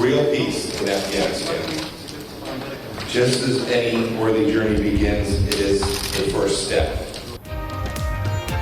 Real peace in Afghanistan. Just as any worthy journey begins, it is the first step.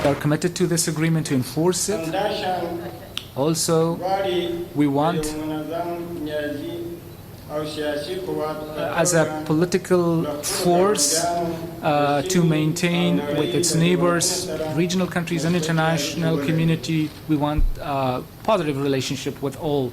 We are committed to this agreement to enforce it. Also, we want, as a political force, to maintain with its neighbors, regional countries and international community, we want a positive relationship with all.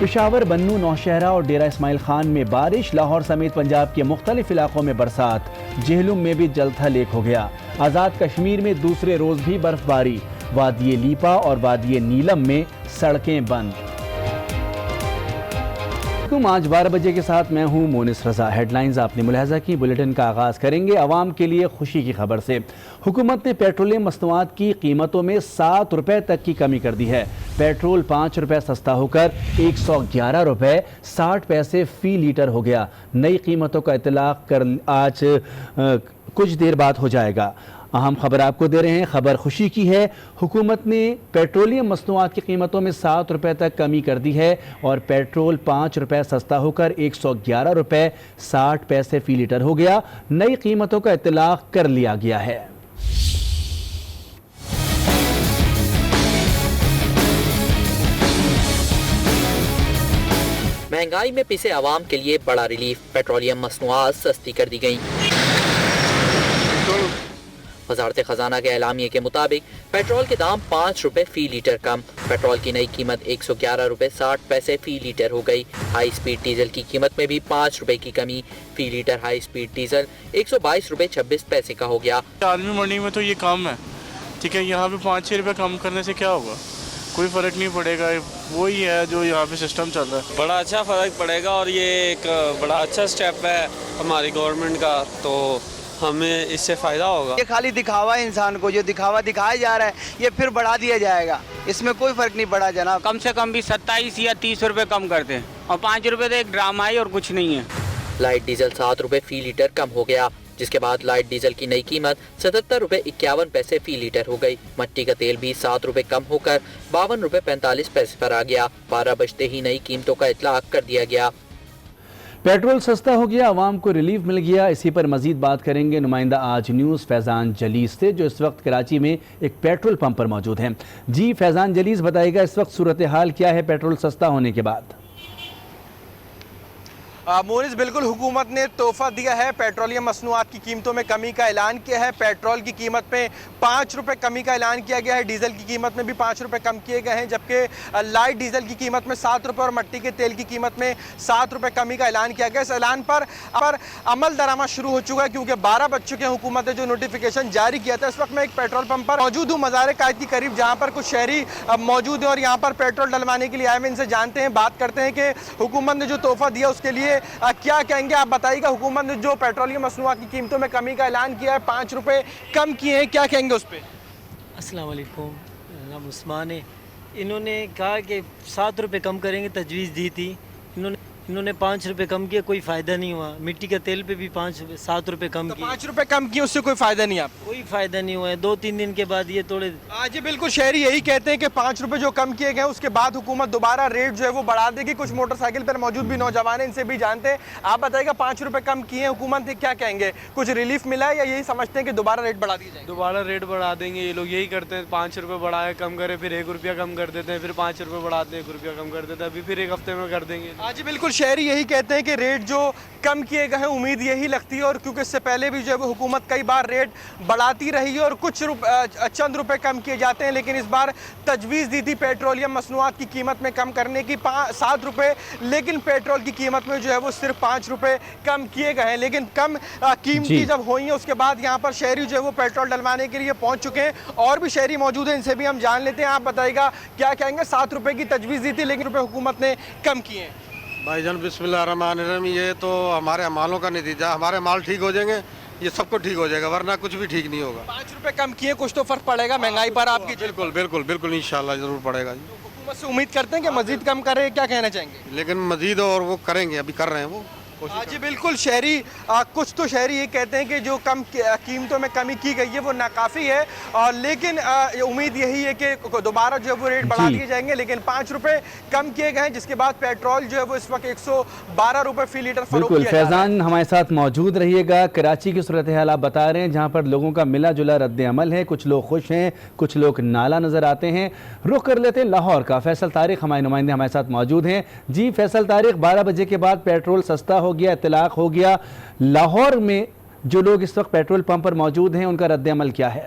Peshawar, بنوں، نوشہرہ اور ڈیرہ اسماعیل خان میں بارش، لاہور سمیت پنجاب کے مختلف علاقوں میں برسات، جہلم میں بھی جل تھل ایک ہو گیا۔ آزاد کشمیر میں دوسرے روز بھی برف باری، وادی لیپا اور وادی نیلم میں سڑکیں بند۔ آج 12 بجے کے ساتھ میں ہوں مونس رضا۔ ہیڈ لائنز آپ نے ملاحظہ کی۔ بلیٹن کا آغاز کریں گے عوام کے لیے خوشی کی خبر سے۔ حکومت نے پیٹرولیم مصنوعات کی قیمتوں میں 7 روپے تک کی کمی کر دی ہے۔ پیٹرول 5 روپے سستا ہو کر 111 روپے 60 پیسے فی لیٹر ہو گیا۔ نئی قیمتوں کا اطلاق آج کچھ دیر بعد ہو جائے گا۔ اہم خبر آپ کو دے رہے ہیں، خبر خوشی کی ہے۔ حکومت نے پیٹرولیم مصنوعات کی قیمتوں میں 7 روپے تک کمی کر دی ہے اور پیٹرول 5 روپے سستا ہو کر 111 روپے 60 پیسے فی لیٹر ہو گیا۔ نئی قیمتوں کا اطلاق کر لیا گیا ہے۔ مہنگائی میں پسے عوام کے لیے بڑا ریلیف، پیٹرولیم مصنوعات سستی کر دی گئیں۔ وزارت خزانہ کے اعلامیے کے مطابق پیٹرول کے دام 5 روپے فی لیٹر کم، پیٹرول کی نئی قیمت 111 روپے 60 پیسے فی لیٹر ہو گئی۔ ہائی سپیڈ ڈیزل کی قیمت میں بھی 5 روپے کی کمی، فی لیٹر ہائی سپیڈ ڈیزل 122 روپے 26 پیسے کا ہو گیا۔ عالمی منڈی میں تو یہ کم ہے، ٹھیک ہے، یہاں پہ 5-6 روپے کم کرنے سے کیا ہوگا؟ کوئی فرق نہیں پڑے گا، وہی ہے جو یہاں پہ سسٹم چل رہا ہے۔ بڑا اچھا فرق پڑے گا اور یہ ایک بڑا اچھا سٹیپ ہے ہماری گورنمنٹ کا، تو ہمیں اس سے فائدہ ہوگا۔ یہ خالی دکھاوا ہے، انسان کو جو دکھاوا دکھایا جا رہا ہے یہ پھر بڑھا دیا جائے گا، اس میں کوئی فرق نہیں پڑا جناب۔ کم سے کم بھی 27 یا 30 روپے کم کرتے ہیں اور 5 روپے تو ایک ڈرامہ ہے اور کچھ نہیں ہے۔ لائٹ ڈیزل 7 روپے فی لیٹر کم ہو گیا، جس کے بعد لائٹ ڈیزل کی نئی قیمت 77 روپے 51 پیسے فی لیٹر ہو گئی۔ مٹی کا تیل بھی 7 روپے کم ہو کر 52 روپے 45 پیسے پر آ گیا۔ 12 بجتے ہی نئی قیمتوں کا اطلاق کر دیا گیا۔ پیٹرول سستا ہو گیا، عوام کو ریلیف مل گیا۔ اسی پر مزید بات کریں گے نمائندہ آج نیوز فیضان جلیس سے، جو اس وقت کراچی میں ایک پیٹرول پمپ پر موجود ہیں۔ جی فیضان جلیس، بتائے گا اس وقت صورتحال کیا ہے پیٹرول سستا ہونے کے بعد؟ مونس، بالکل حکومت نے تحفہ دیا ہے، پیٹرولیم مصنوعات کی قیمتوں میں کمی کا اعلان کیا ہے۔ پیٹرول کی قیمت میں 5 روپے کمی کا اعلان کیا گیا ہے، ڈیزل کی قیمت میں بھی 5 روپے کم کیے گئے ہیں، جبکہ لائٹ ڈیزل کی قیمت میں 7 روپے اور مٹی کے تیل کی قیمت میں 7 روپے کمی کا اعلان کیا گیا۔ اس اعلان پر عمل درآمد شروع ہو چکا ہے، کیونکہ 12 بج چکے ہیں، حکومت نے جو نوٹیفیکیشن جاری کیا تھا۔ اس وقت میں ایک پیٹرول پمپ پر موجود ہوں، مزار قائد کے قریب، جہاں پر کچھ شہری موجود ہیں اور یہاں پر پیٹرول ڈلوانے کے لیے آئے ہیں۔ ان سے جانتے ہیں، بات کرتے ہیں کہ حکومت نے جو تحفہ دیا اس کے لیے کیا کہیں گے۔ آپ بتائیے گا، حکومت نے جو پیٹرولیم مصنوعات کی قیمتوں میں کمی کا اعلان کیا ہے، 5 روپے کم کیے ہیں، کیا کہیں گے اس پہ؟ السلام علیکم، نام عثمان ہے۔ انہوں نے کہا کہ 7 روپے کم کریں گے، تجویز دی تھی، انہوں نے 5 روپے کم کیا، کوئی فائدہ نہیں ہوا۔ مٹی کا تیل پہ بھی 7 روپے کم کیا۔ 5 روپے کم کیے، اس سے کوئی فائدہ نہیں آپ؟ کوئی فائدہ نہیں ہوا ہے، 2-3 دن کے بعد یہ تھوڑے۔ جی بالکل، شہری یہی کہتے ہیں کہ 5 روپے جو کم کیے گئے ہیں اس کے بعد حکومت دوبارہ ریٹ جو ہے وہ بڑھا دے گی۔ کچھ موٹر سائیکل پر موجود بھی نوجوان ہیں، ان سے بھی جانتے ہیں۔ آپ بتائیے گا، 5 روپے کم کیے ہیں حکومت نے، کیا کہیں گے؟ کچھ ریلیف ملا ہے یا یہی سمجھتے ہیں کہ دوبارہ ریٹ بڑھا دیے جائیں گے؟ دوبارہ ریٹ بڑھا دیں گے، یہ لوگ یہی کرتے ہیں، 5 روپے بڑھائے کم کرے، پھر 1 روپیہ کم کر دیتے ہیں، پھر 5 روپے بڑھاتے ہیں، 1 روپیہ کم کر دیتے ہیں، ابھی پھر 1 ہفتے میں کر دیں گے۔ جی بالکل، شہری یہی کہتے ہیں کہ ریٹ جو کم کیے گئے ہیں، امید یہی لگتی ہے، اور کیونکہ اس سے پہلے بھی جو ہے وہ حکومت کئی بار ریٹ بڑھاتی رہی ہے اور کچھ چند روپے کم کیے جاتے ہیں، لیکن اس بار تجویز دی تھی پیٹرولیم مصنوعات کی قیمت میں کم کرنے کی 7 روپے، لیکن پیٹرول کی قیمت میں جو ہے وہ صرف 5 روپے کم کیے گئے ہیں۔ لیکن کم قیمتی جب ہوئی ہیں اس کے بعد یہاں پر شہری جو ہے وہ پیٹرول ڈلوانے کے لیے پہنچ چکے ہیں، اور بھی شہری موجود ہیں، ان سے بھی ہم جان لیتے ہیں۔ آپ بتائیے گا، کیا کہیں گے؟ 7 روپے کی تجویز دی تھی لیکن روپے حکومت نے کم کیے ہیں۔ بھائی جان بسم اللہ الرحمن الرحیم، یہ تو ہمارے اعمالوں کا نتیجہ، ہمارے مال ٹھیک ہو جائیں گے، یہ سب کو ٹھیک ہو جائے گا، ورنہ کچھ بھی ٹھیک نہیں ہوگا۔ 5 روپے کم کیے، کچھ تو فرق پڑے گا مہنگائی پر آپ کی؟ بالکل بالکل بالکل، انشاءاللہ ضرور پڑے گا۔ حکومت سے امید کرتے ہیں کہ مزید کم کرے، کیا کہنا چاہیں گے؟ لیکن مزید اور وہ کریں گے، ابھی کر رہے ہیں وہ۔ جی بالکل، شہری کچھ تو شہری یہ کہتے ہیں کہ جو کم قیمتوں میں کمی کی گئی ہے وہ ناکافی ہے، اور لیکن امید یہی ہے کہ دوبارہ جو ہے وہ ریٹ بڑھا دیے جائیں گے، لیکن 5 روپے کم کیے گئے ہیں، جس کے بعد پیٹرول جو ہے وہ اس وقت 112 روپے فی لیٹر فروخت کیا جا رہا ہے۔ فیضان ہمارے ساتھ موجود رہیے گا۔ کراچی کی صورتحال آپ بتا رہے ہیں، جہاں پر لوگوں کا ملا جلا رد عمل ہے، کچھ لوگ خوش ہیں، کچھ لوگ نالا نظر آتے ہیں۔ رخ کر لیتے ہیں لاہور کا۔ فیصل طارق ہمارے نمائندے ہمارے ساتھ موجود ہیں۔ جی فیصل طارق، 12 بجے کے بعد پیٹرول سستا ہو گیا، اطلاق ہو گیا، لاہور میں جو لوگ اس وقت پیٹرول پمپ پر موجود ہیں ان کا رد عمل کیا ہے؟